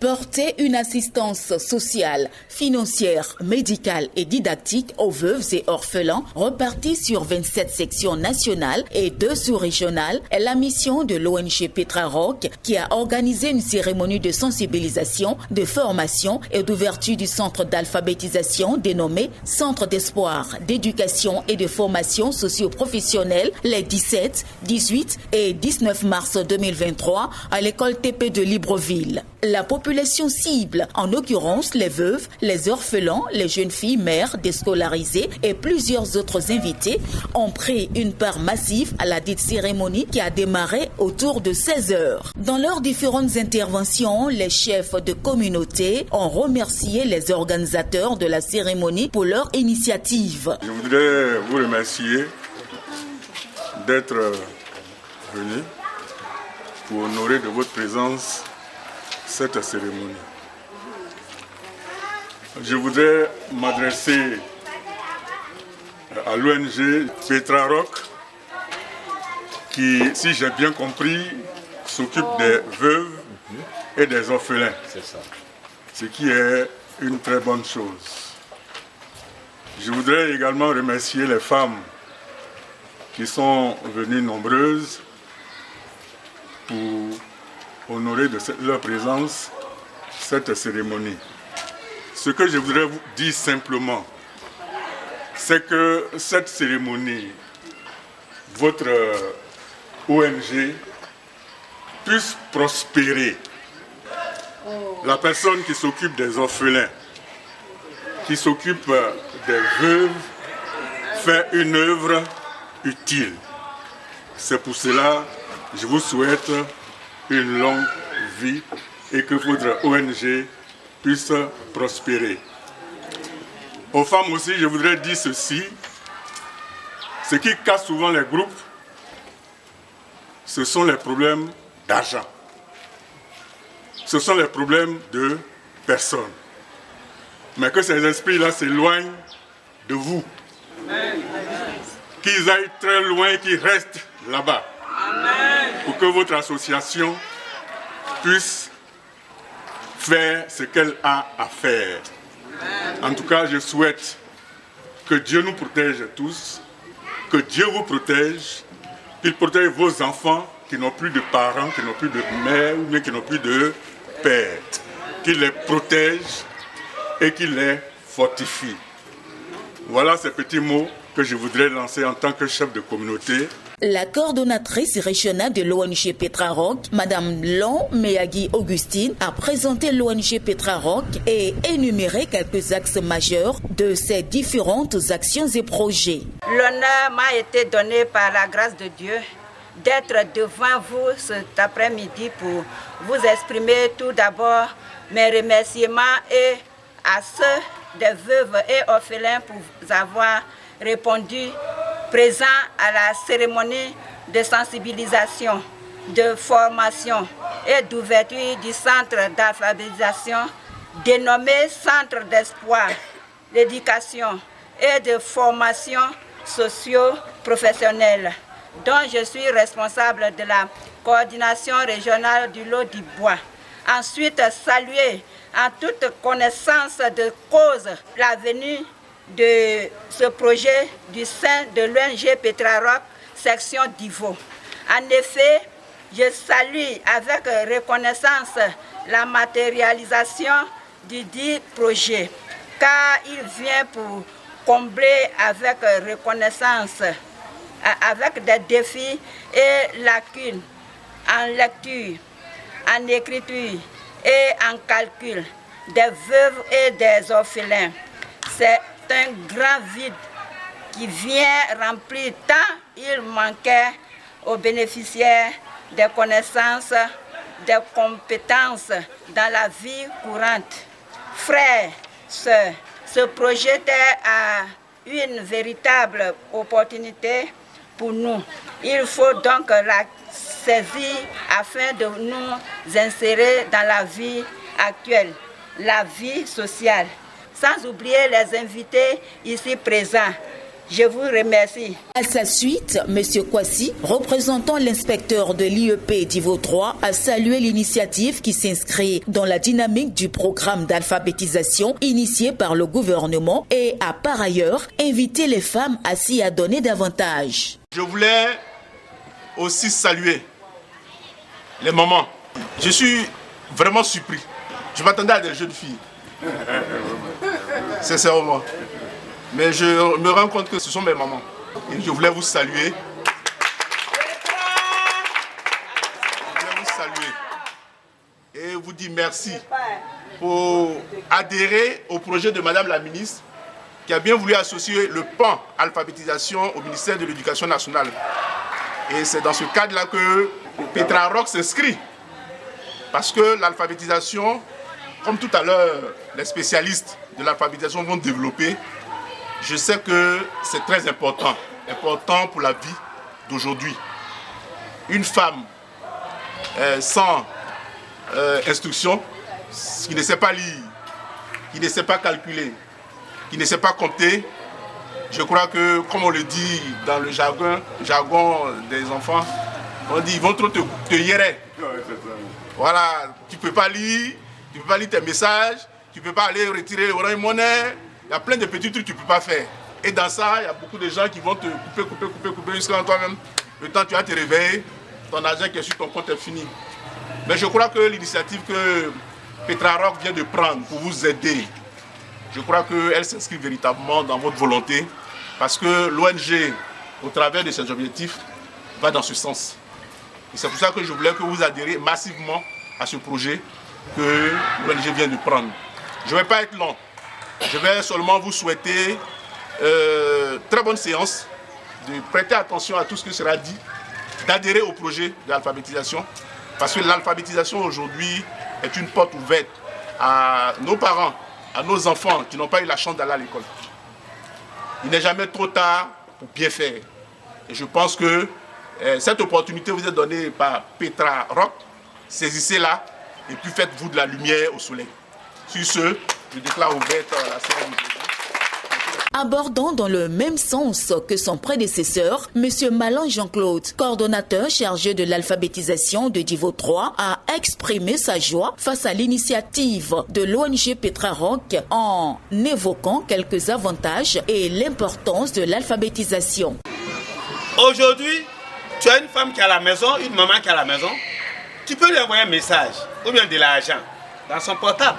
Porter une assistance sociale, financière, médicale et didactique aux veuves et orphelins repartis sur 27 sections nationales et 2 sous-régionales est la mission de l'ONG Petra Rock qui a organisé une cérémonie de sensibilisation, de formation et d'ouverture du centre d'alphabétisation dénommé Centre d'espoir, d'éducation et de formation socio-professionnelle les 17, 18 et 19 mars 2023 à l'école TP de Libreville. La population cible, en l'occurrence les veuves, les orphelins, les jeunes filles mères déscolarisées et plusieurs autres invités, ont pris une part massive à la dite cérémonie qui a démarré autour de 16 heures. Dans leurs différentes interventions, les chefs de communauté ont remercié les organisateurs de la cérémonie pour leur initiative. Je voudrais vous remercier d'être venus pour honorer de votre présence cette cérémonie. Je voudrais m'adresser à l'ONG Petra Rock qui, si j'ai bien compris, s'occupe des veuves et des orphelins. C'est ça. Ce qui est une très bonne chose. Je voudrais également remercier les femmes qui sont venues nombreuses pour honorer de leur présence cette cérémonie. Ce que je voudrais vous dire simplement, c'est que cette cérémonie, votre ONG, puisse prospérer. La personne qui s'occupe des orphelins, qui s'occupe des veuves, fait une œuvre utile. C'est pour cela que je vous souhaite une longue vie et que votre ONG puisse prospérer. Aux femmes aussi, je voudrais dire ceci. Ce qui casse souvent les groupes, ce sont les problèmes d'argent. Ce sont les problèmes de personnes. Mais que ces esprits-là s'éloignent de vous. Amen. Qu'ils aillent très loin, qu'ils restent là-bas. Amen. Pour que votre association puisse faire ce qu'elle a à faire. Amen. En tout cas, je souhaite que Dieu nous protège tous, que Dieu vous protège, qu'il protège vos enfants qui n'ont plus de parents, qui n'ont plus de mère ou bien qui n'ont plus de père, qu'il les protège et qu'il les fortifie. Voilà ces petits mots que je voudrais lancer en tant que chef de communauté. La coordonnatrice régionale de l'ONG Petra Rock, Madame Lon Meyagi Augustine, a présenté l'ONG Petra Rock et énuméré quelques axes majeurs de ces différentes actions et projets. L'honneur m'a été donné par la grâce de Dieu d'être devant vous cet après-midi pour vous exprimer tout d'abord mes remerciements et à ceux des veuves et orphelins pour avoir répondu présent à la cérémonie de sensibilisation, de formation et d'ouverture du centre d'alphabétisation dénommé Centre d'espoir, d'éducation et de formation socio-professionnelle, dont je suis responsable de la coordination régionale du lot du bois. Ensuite, saluer en toute connaissance de cause la venue de ce projet du sein de l'ONG Petra Rock, section d'Ivo. En effet, je salue avec reconnaissance la matérialisation du dit projet, car il vient pour combler avec reconnaissance, avec des défis et lacunes en lecture, en écriture et en calcul des veuves et des orphelins. C'est un grand vide qui vient remplir tant il manquait aux bénéficiaires des connaissances, des compétences dans la vie courante. Frères, sœurs, ce projet est une véritable opportunité pour nous. Il faut donc la saisir afin de nous insérer dans la vie actuelle, la vie sociale. Sans oublier les invités ici présents, Je vous remercie. À sa suite, M. Kwasi, représentant l'inspecteur de l'IEP d'Ivo 3, a salué l'initiative qui s'inscrit dans la dynamique du programme d'alphabétisation initié par le gouvernement et a par ailleurs invité les femmes à s'y adonner davantage. Je voulais aussi saluer les mamans. Je suis vraiment surpris. Je m'attendais à des jeunes filles. Sincèrement. Mais je me rends compte que ce sont mes mamans. Et je voulais vous saluer. Et vous dire merci pour adhérer au projet de Madame la ministre qui a bien voulu associer le pan alphabétisation au ministère de l'Éducation nationale. Et c'est dans ce cadre-là que Petra Rock s'inscrit. Parce que l'alphabétisation, comme tout à l'heure les spécialistes de l'alphabétisation vont développer, je sais que c'est très important pour la vie d'aujourd'hui. Une femme sans instruction, qui ne sait pas lire, qui ne sait pas calculer, qui ne sait pas compter, je crois que, comme on le dit dans le jargon des enfants, on dit ils vont trop te hiérer. Voilà, tu ne peux pas lire tes messages, tu ne peux pas aller retirer Orange Money. Il y a plein de petits trucs que tu ne peux pas faire. Et dans ça, il y a beaucoup de gens qui vont te couper jusqu'à toi-même. Le temps que tu vas te réveiller, ton argent qui est sur ton compte est fini. Mais je crois que l'initiative que Petra Rock vient de prendre pour vous aider, je crois qu'elle s'inscrit véritablement dans votre volonté parce que l'ONG, au travers de ses objectifs, va dans ce sens. Et c'est pour ça que je voulais que vous adhériez massivement à ce projet que l'ONG vient de prendre. Je ne vais pas être long. Je vais seulement vous souhaiter très bonne séance, de prêter attention à tout ce qui sera dit, d'adhérer au projet de l'alphabétisation, parce que l'alphabétisation aujourd'hui est une porte ouverte à nos parents, à nos enfants qui n'ont pas eu la chance d'aller à l'école. Il n'est jamais trop tard pour bien faire. Et je pense que cette opportunité vous est donnée par Petra Rock. Saisissez-la et puis faites-vous de la lumière au soleil. Sur ce, je déclare ouverte la séance du président. Abordant dans le même sens que son prédécesseur, M. Malan Jean-Claude, coordonnateur chargé de l'alphabétisation de Divo 3, a exprimé sa joie face à l'initiative de l'ONG Petra Rock en évoquant quelques avantages et l'importance de l'alphabétisation. Aujourd'hui, tu as une femme qui est à la maison, une maman qui est à la maison, tu peux lui envoyer un message ou bien de l'argent dans son portable.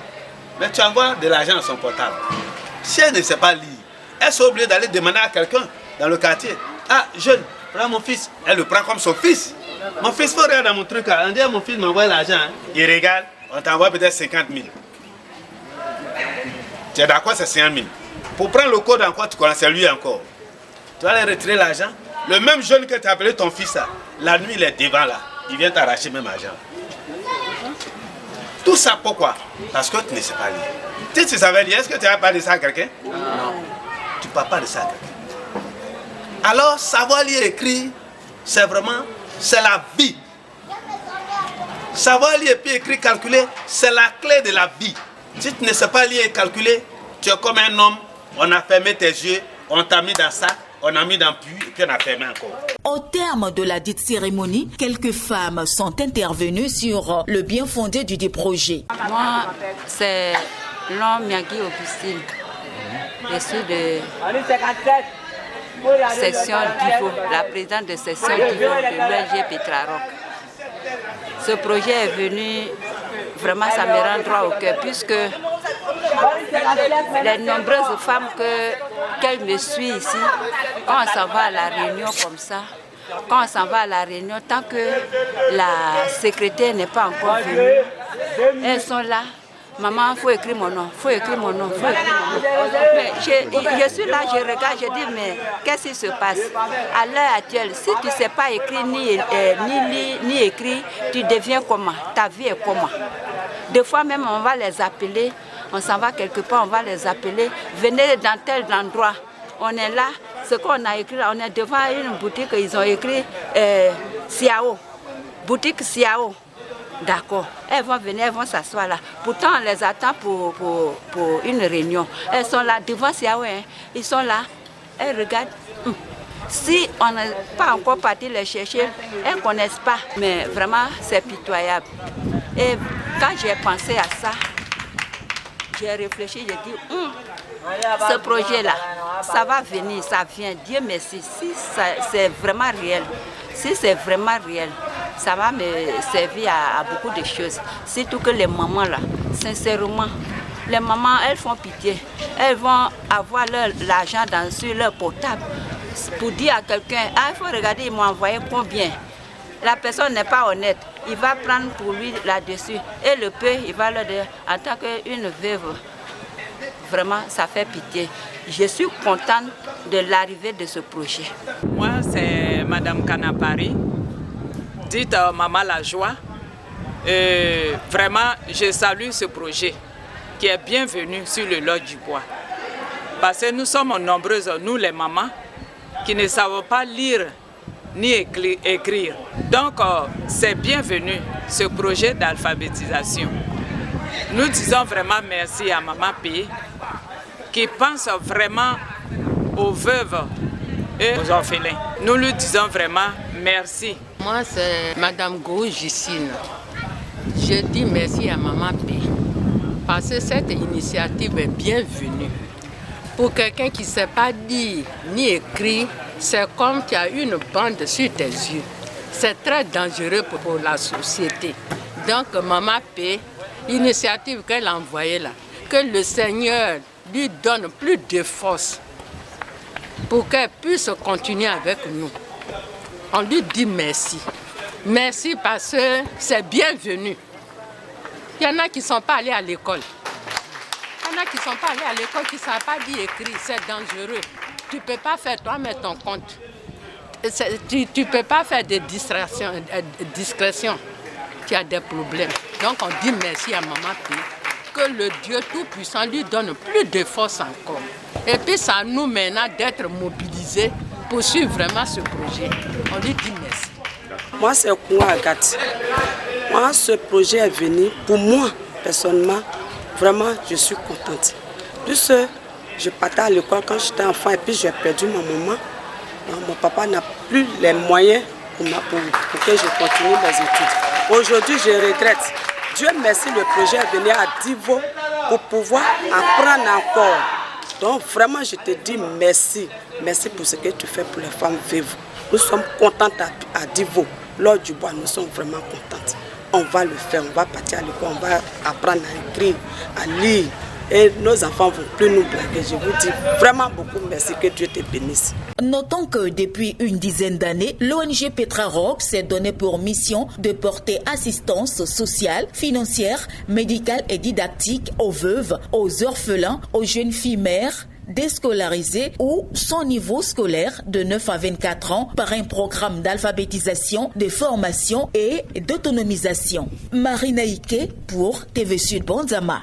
Mais tu envoies de l'argent dans son portable. Si elle ne sait pas lire, elle est obligée d'aller demander à quelqu'un dans le quartier. Ah, jeune, prends mon fils. Elle le prend comme son fils. Mon fils, il faut regarder dans mon truc. On dit à mon fils m'envoie l'argent. Hein. Il regarde, on t'envoie peut-être 50 000. Tu es d'accord, c'est 50 000. Pour prendre le code encore, tu connais, c'est lui encore. Tu vas aller retirer l'argent. Le même jeune que tu as appelé ton fils, là, la nuit, il est devant là. Il vient t'arracher même l'argent. Tout ça pourquoi? Parce que tu ne sais pas lire. Si tu savais lire, est-ce que tu vas parler de ça à quelqu'un? Non. Tu ne parles pas de ça à quelqu'un. Alors, savoir lire et écrire, c'est la vie. Savoir lire et puis écrire, calculer, c'est la clé de la vie. Si tu ne sais pas lire et calculer, tu es comme un homme, on a fermé tes yeux, on t'a mis dans ça, on a mis dans le puits et puis on a fermé encore. Au terme de la dite cérémonie, quelques femmes sont intervenues sur le bien fondé du projet. Moi, c'est l'homme Miagui Augustine. Je suis de section d'Ivo, la présidente de section d'Ivo de l'ONG Petra Rock. Ce projet est venu, vraiment ça me rend droit au cœur, puisque les nombreuses femmes qu'elles me suivent ici, quand on s'en va à la réunion comme ça, quand on s'en va à la réunion, tant que la secrétaire n'est pas encore venue, elles sont là. Maman, il faut écrire mon nom, il faut écrire mon nom, il faut écrire mon nom. Mais je suis là, je regarde, je dis, mais qu'est-ce qui se passe? À l'heure actuelle, si tu ne sais pas écrire ni lire, ni écrire, tu deviens comment? Ta vie est comment? Des fois même, on va les appeler, on s'en va quelque part, on va les appeler, venez dans tel endroit. On est là, ce qu'on a écrit là, on est devant une boutique, ils ont écrit Siao, boutique Siao. D'accord, elles vont venir, elles vont s'asseoir là. Pourtant, on les attend pour une réunion. Elles sont là devant Siao, hein. Ils sont là. elles regardent. Si on n'est pas encore parti les chercher, elles ne connaissent pas. Mais vraiment, c'est pitoyable. Et quand j'ai pensé à ça, j'ai réfléchi, j'ai dit, ce projet-là, ça va venir, ça vient. Dieu merci, si c'est vraiment réel, ça va me servir à beaucoup de choses. Surtout que les mamans là, sincèrement, les mamans, elles font pitié. Elles vont avoir l'argent sur leur portable pour dire à quelqu'un, il faut regarder, ils m'ont envoyé combien. La personne n'est pas honnête. Il va prendre pour lui là-dessus. Et le peu, il va le dire, en tant qu'une veuve, vraiment, ça fait pitié. Je suis contente de l'arrivée de ce projet. Moi, c'est Madame Kanapari, dite Maman La Joie. Vraiment, je salue ce projet qui est bienvenu sur le lot du bois. Parce que nous sommes nombreuses, nous les mamans, qui ne savons pas lire ni écrire. Donc, c'est bienvenu ce projet d'alphabétisation. Nous disons vraiment merci à Maman P, qui pense vraiment aux veuves et aux orphelins. Nous lui disons vraiment merci. Moi, c'est Madame Gou Gicine. Je dis merci à Maman P, parce que cette initiative est bienvenue. Pour quelqu'un qui ne sait pas lire ni écrire, c'est comme tu as une bande sur tes yeux. C'est très dangereux pour la société. Donc, Maman P, l'initiative qu'elle a envoyée là, que le Seigneur lui donne plus de force pour qu'elle puisse continuer avec nous. On lui dit merci. Merci parce que c'est bienvenu. Il y en a qui ne sont pas allés à l'école. Il y en a qui ne sont pas allés à l'école, qui ne savent pas lire et écrire. C'est dangereux. Tu ne peux pas faire toi-même ton compte. Tu ne peux pas faire des discrétions. Tu as des problèmes. Donc on dit merci à Maman P, que le Dieu Tout-Puissant lui donne plus de force encore. Et puis ça nous maintenant d'être mobilisés pour suivre vraiment ce projet. On lui dit merci. Moi c'est Koua Agathe. Moi ce projet est venu, pour moi personnellement, vraiment je suis contente. Plus je partais à l'école quand j'étais enfant et puis j'ai perdu ma maman. Mon papa n'a plus les moyens pour que je continue mes études. Aujourd'hui, je regrette. Dieu merci, le projet est venu à Divo pour pouvoir apprendre encore. Donc vraiment, je te dis merci. Merci pour ce que tu fais pour les femmes veuves. Nous sommes contentes à Divo. Lors du bois, nous sommes vraiment contentes. On va le faire, on va partir à l'école, on va apprendre à écrire, à lire. Et nos enfants ne vont plus nous blaguer. Je vous dis vraiment beaucoup merci, que Dieu te bénisse. Notons que depuis une dizaine d'années, l'ONG Petra Rock s'est donné pour mission de porter assistance sociale, financière, médicale et didactique aux veuves, aux orphelins, aux jeunes filles mères déscolarisées ou sans niveau scolaire de 9 à 24 ans par un programme d'alphabétisation, de formation et d'autonomisation. Marina Ike pour TV Sud Bonzama.